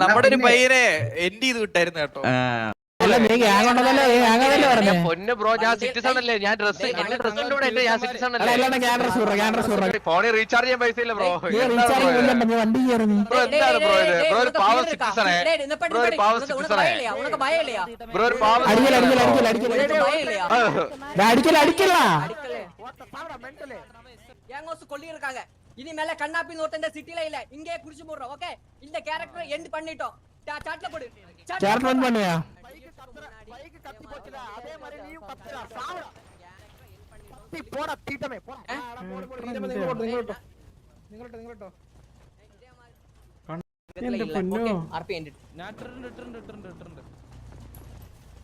നമ്മുടെ ഒരു പയ്യനെ എൻഡ് ചെയ്ത് വിട്ടായിരുന്നു കേട്ടോ. പൊന്ന് ബ്രോ, ഞാൻ സിറ്റിസൺ അല്ലേ, ഞാൻ ഡ്രസ് എന്റെ ഡ്രസ്സിന്റെ കൂടെ ഞാൻ സിറ്റിസൺ അല്ലേ. ഫോണിൽ റീചാർജ് ചെയ്യാൻ പൈസ ഇല്ല ബ്രോ. ബ്രോ എന്താണ് ബ്രോ ഇത്? ബ്രോ ഒരു പാവ സിറ്റിസണേ, ബ്രോ ഒരു പാവ സിറ്റിസണേ, ബ്രോ ഒരു പാവ இனிமேல கண்ணாப்பி ஒருத்தன் சிட்டில இல்ல, இங்கே குடிச்சு போடுறோம். ஓகே, இந்த கேரக்டர் எண்ட் பண்ணிட்டோம். சாட்ல போடு, சாட் ரன் பண்ணியா? பைக் கத்தி போச்சுல, அதே மாதிரி நீயும் கத்துடா, சாவடா. கத்தி போடா, தீட்டமே போடா. போடு. നിങ്ങളോട്ടോ. എന്റെ പൊന്നോ. RP end.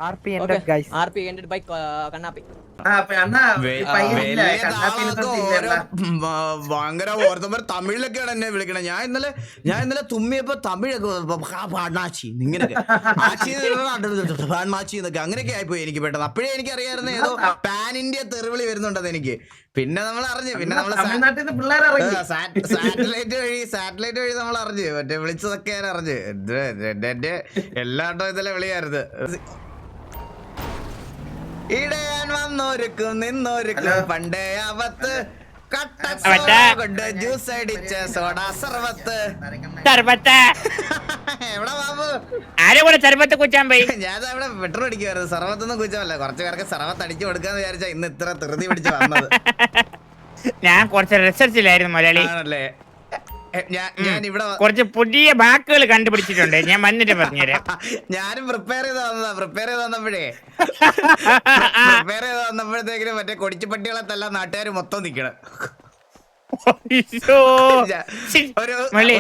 RP end guys. RP end bye കണ്ണാപ്പി. ഭയങ്കര ഓർത്തവർ തമിഴിലൊക്കെയാണ് എന്നെ വിളിക്കണേ. ഞാൻ ഇന്നലെ തുമ്മിയപ്പോ തമിഴൊക്കെ ആച്ചി ഇങ്ങനെയൊക്കെ എന്നൊക്കെ അങ്ങനെയൊക്കെ ആയിപ്പോയി എനിക്ക് പെട്ടെന്ന്. അപ്പോഴേ എനിക്ക് അറിയാമായിരുന്നു ഏതോ പാൻ ഇന്ത്യ തെറിവിളി വരുന്നുണ്ടെന്ന് എനിക്ക്. പിന്നെ നമ്മൾ അറിഞ്ഞു, പിന്നെ നമ്മൾ സാറ്റലൈറ്റ് വഴി നമ്മൾ അറിഞ്ഞു, മറ്റേ വിളിച്ചതൊക്കെ ഞാൻ അറിഞ്ഞു. എന്റെ എല്ലാട്ടോ ഇതല്ലേ വിളിയായിരുന്നു. ഇടയാൻ വന്നോരുക്കും നിന്നോരുക്കും പണ്ടേ അവത്ത് കൊണ്ട് ജ്യൂസ് അടിച്ച സോഡ സർവത്ത്. എവിടെ ബാബു? ആരെ കൂടെ സർവത്ത് കുച്ചാൻ പോയി? ഞാൻ അവിടെ പെട്രോൾ അടിക്കുവായിരുന്നു. സർവത്തൊന്നും കുച്ചല്ല, കുറച്ചു പേർക്ക് സർവത്ത് അടിച്ചു കൊടുക്കാന്ന് വിചാരിച്ചാ ഇന്ന് ഇത്ര ധൃതി പിടിച്ച് വന്നത്. ഞാൻ കുറച്ച് റിസർച്ചിലായിരുന്നു മലയാളി. ആണല്ലേ? ഞാൻ ഇവിടെ കുറച്ച് പുതിയ വാക്കുകൾ കണ്ടുപിടിച്ചിട്ടുണ്ട്, ഞാൻ വന്നിട്ട് പറഞ്ഞുതരാം. ഞാനും പ്രിപ്പയർ ചെയ്ത് വന്നപ്പോഴത്തേക്കിനും മറ്റേ കൊടിച്ചുപട്ടികളെ തല്ല നാട്ടുകാർ മൊത്തം നിക്കണം.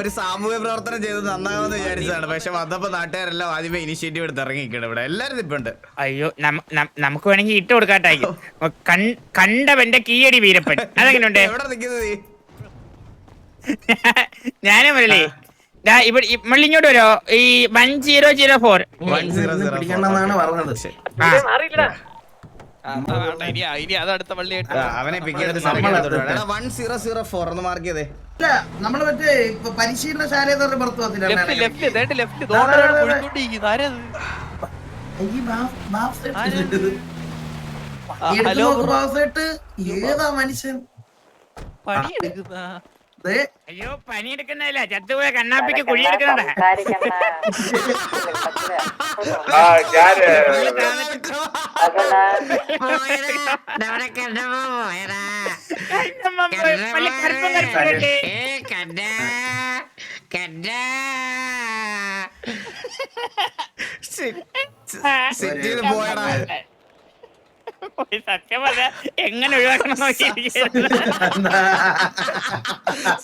ഒരു സാമൂഹ്യ പ്രവർത്തനം ചെയ്ത് നന്നാകുമെന്ന് വിചാരിച്ചതാണ്. പക്ഷെ വന്നപ്പോ നാട്ടുകാരെല്ലാം ആദ്യമേ ഇനിഷ്യേറ്റീവ് എടുത്ത് ഇറങ്ങിക്കണം. ഇവിടെ എല്ലാരും ഇപ്പുണ്ട്. അയ്യോ, നമുക്ക് വേണമെങ്കിൽ ഇട്ട് കൊടുക്കാട്ടായി. കണ്ടവന്റെ കീയടി വീരപ്പൻ, അതെങ്ങനെയുണ്ട്? എവിടെ നിൽക്കുന്നത്? ഞാനും വരല്ലേ ഇവിടെ മള്ളിങ്ങോട്ട് വരോ? ഈ 1004 അവനെ പിക്ക് ചെയ്തിട്ട് 1004 എന്ന് മാർക്ക് ചെയ്തേ. നമ്മള് മറ്റേ പരിശീലനശാല ഏതാ മനുഷ്യൻ? അയ്യോ, പണിയെടുക്കുന്നതല്ല, ചത്തുപോയ കണ്ണാപ്പിക്ക് കുഴിയെടുക്കുന്നതാ. സത്യം പറഞ്ഞ എങ്ങനെ ഒഴിവാക്കണം?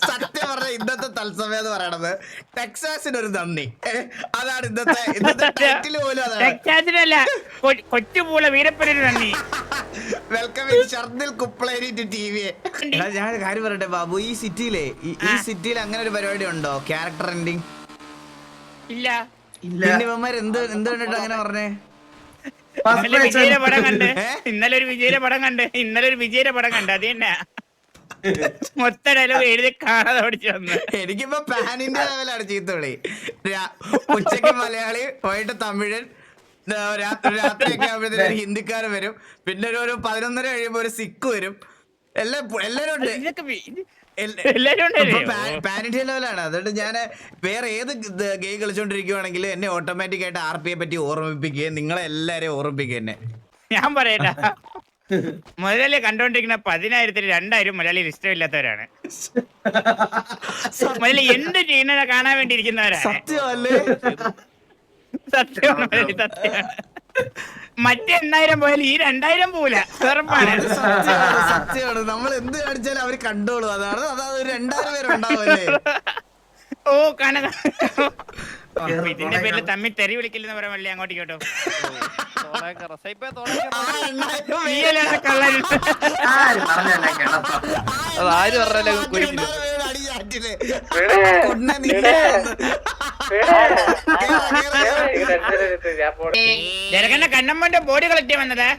സത്യം പറഞ്ഞ ഇന്നത്തെ തത്സമയം എന്ന് പറയണത് ടെക്സാസിനൊരു നന്ദി. അതാണ് ഇന്നത്തെ ടൈറ്റിൽ പോലും. ടെക്സാസിനല്ല, കൊച്ചുപൂള വീരപ്പനൊരു നന്ദി. Welcome Shardil Kupleri to TV. ഞാൻ കാര്യം പറയട്ടെ ബാബു, ഈ സിറ്റിയിൽ അങ്ങനെ ഒരു പരിപാടി ഉണ്ടോ? ക്യാരക്ടർ എൻഡിങ് ഇല്ല. പിന്നെ ഇവന്മാർ എന്ത് കണ്ടിട്ട് അങ്ങനെ പറഞ്ഞേ? വിജയുടെ പടം കണ്ട് ഇന്നലെ ഒരു വിജയുടെ പടം കണ്ട് അത് തന്നെ മൊത്തം ഡയലോഗ് എഴുതി കാണാതെ പഠിച്ചു വന്നു. എനിക്കിപ്പോ പാൻ ഇന്ത്യ ലെവലാണ് ചീത്തവിളി. ഉച്ചക്ക് മലയാളി, വൈകിട്ട് തമിഴൻ, രാത്രിയൊക്കെ ആകുമ്പോഴത്തേക്ക് ഒരു ഹിന്ദിക്കാരൻ വരും, പിന്നെ ഒരു 11:30 കഴിയുമ്പോ ഒരു സിഖ് വരും. എല്ലാരും ഉണ്ട്. പാൻ ഇന്ത്യ ലെവലാണ്. അതുകൊണ്ട് ഞാൻ വേറെ ഏത് ഗെയിം കളിച്ചോണ്ടിരിക്കുവാണെങ്കിലും എന്നെ ഓട്ടോമാറ്റിക് ആയിട്ട് RPയെ പറ്റി ഓർമ്മിപ്പിക്കുകയും നിങ്ങളെ എല്ലാരെയും ഓർമ്മിപ്പിക്കുക എന്നെ. ഞാൻ പറയട്ടാ, മുതലേ കണ്ടോണ്ടിരിക്കുന്ന 10,000-ൽ 2,000 മലയാളികൾ ഇഷ്ടമില്ലാത്തവരാണ്. മുതലേ എന്ത് ചെയ്യുന്നത് കാണാൻ വേണ്ടി ഇരിക്കുന്നവരാണ്. സത്യമല്ലേ? സത്യമാണ്, സത്യമാണ്. മറ്റേ 8,000 പോയാൽ ഈ 2,000 പോല സത്യമാണ്. നമ്മൾ എന്ത് കാണിച്ചാലും അവര് കണ്ടോളൂ. അതാണ് 2,000 പേരുണ്ടാവല്ലേ. ഓ കണ ഇതിന്റെ പേരിൽ തമ്മിൽ തെറി വിളിക്കില്ലെന്ന് പറയാൻ വല്ലേ അങ്ങോട്ട് കേട്ടോ. ആര് പറഞ്ഞാലും ജനകന്റെ കണ്ണമ്മന്റെ ബോഡി കളക്ട് ചെയ്യാൻ വന്നതാ.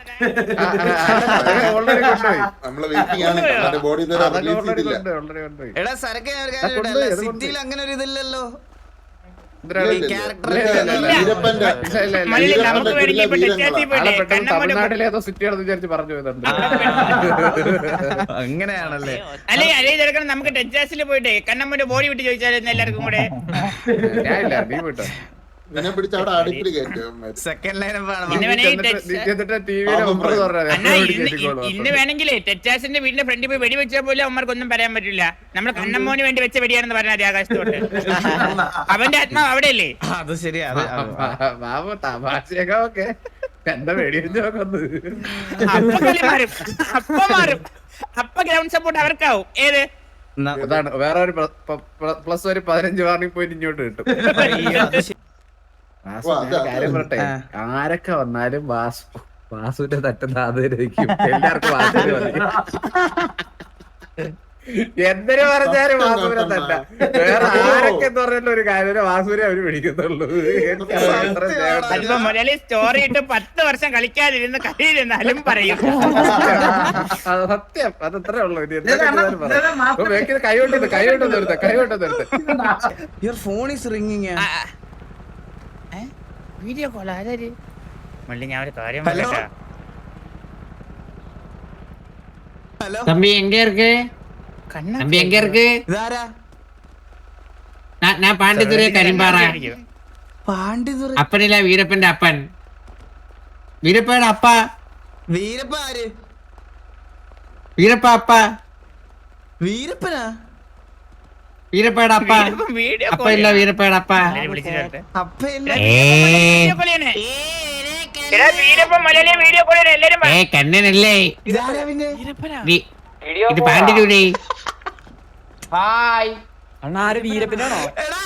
എടാ സരക്ക് സിറ്റിയിൽ അങ്ങനെ ഒരു ഇതില്ലല്ലോ. നമുക്ക് വേണമെങ്കിൽ ഇപ്പൊ ടെച്ചാസി പോയിട്ട് തമിഴ്നാട്ടിലേതോ സിറ്റിയാണെന്ന് വിചാരിച്ച് പറഞ്ഞു പോയതുണ്ട്. അങ്ങനെയാണല്ലേ? അല്ലേ അല്ലേ ചെറുക്കണം നമുക്ക് ടെച്ചാസിൽ പോയിട്ട് കണ്ണമ്മന്റെ ബോഡി വിട്ട് ചോദിച്ചാലും എല്ലാവർക്കും കൂടെ. ഞാൻ ഇല്ല, നീ പോയിട്ടോ. ഇതിനെ പിടിച്ച് അവിടെ അടുപ്പിൽ കയറ്റും. സെക്കൻഡ് ലൈൻ ഇന്ന് വേണമെങ്കിലേ ടെച്ചാസിന്റെ വീടിന്റെ ഫ്രണ്ടിൽ പോയി വെടി വെച്ചാൽ പോലും അമ്മർക്കൊന്നും പറയാൻ പറ്റില്ല. നമ്മള് കണ്ണമ്മോന് വേണ്ടി വെച്ച വെടിയാണെന്ന് പറഞ്ഞാൽ ആകാശത്തോട്ട് അവന്റെ ആത്മാവ് അവിടെയല്ലേ. അത് ശരിയാ. ബാബു തമാശയൊക്കെ ഓക്കെ, എന്താ പേടി നോക്കുന്നത്? അപ്പൊ കളി മാറും, അപ്പൊ മാറും, അപ്പൊ ഗ്രൗണ്ട് സപ്പോർട്ട് അവർക്കാവും. ഏത് അതാണ് വേറെ ഒരു പ്ലസ് ഒരു 15 വാർണിംഗ് പോയിന്റ് ഇങ്ങോട്ട് കിട്ടും. കാര്യം പറട്ടെ, ആരൊക്കെ വന്നാലും വാസുവിന്റെ തട്ടുന്ന ആദരിക്കും. എല്ലാവർക്കും വാസുവിനെ മതി. എന്തിനു പറഞ്ഞാലും വാസുവിനെ തട്ട. വേറെ ആരൊക്കെ എന്ന് പറഞ്ഞാലും ഒരു കാര്യം വാസുവിനെ അവര് പിടിക്കുന്നുള്ളൂ. അതിപ്പോ മുതലി സ്റ്റോറി ഇട്ട് 10 വർഷം കളിക്കാതിരുന്ന് കളിയിരുന്നാലും പറയും. സത്യം, അത് അത്രേ ഉള്ളൂ. കൈകൊണ്ടെന്ന് your phone is ringing. Video call ആരാര്? മള്ളി ഞാൻ ഒരു കാര്യം ഹലോ പറയട്ടെ. ഹലോ தம்பி எங்க இருக்கு? தம்பி எங்க இருக்கு? ഇതാരാ? நான் பாண்டித்துறை കരിമ്പാറ. പാണ്ഡിതുറ അപ്പനില്ല, വീരപ്പന്റെ അപ്പൻ. വീരപ്പയുടെ അപ്പ. വീരപ്പ ആര്? വീരപ്പ അപ്പ. വീരപ്പനാ? വീരപ്പയുടെ അപ്പ. വീഡിയോ അപ്പ ഇല്ല, വീരപ്പയുടെ അപ്പ. വിളിച്ചിട്ട് അപ്പയില്ല. വീരപ്പൻ മലയാളി വീഡിയോ കോൾ എല്ലാരും കണ്ണനല്ലേ ഇതാരാ പിന്നെ? ഇത് പാണ്ടിലൂടെ. ഹായ് അണ്ണാ, ആര് വീരപ്പനാണോ? എടാ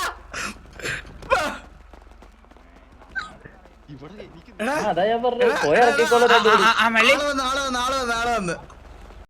അതാ ഞാൻ പറഞ്ഞു പോയി ഇറക്കിക്കോളൂ. മള്ളി നാളെ വന്ന്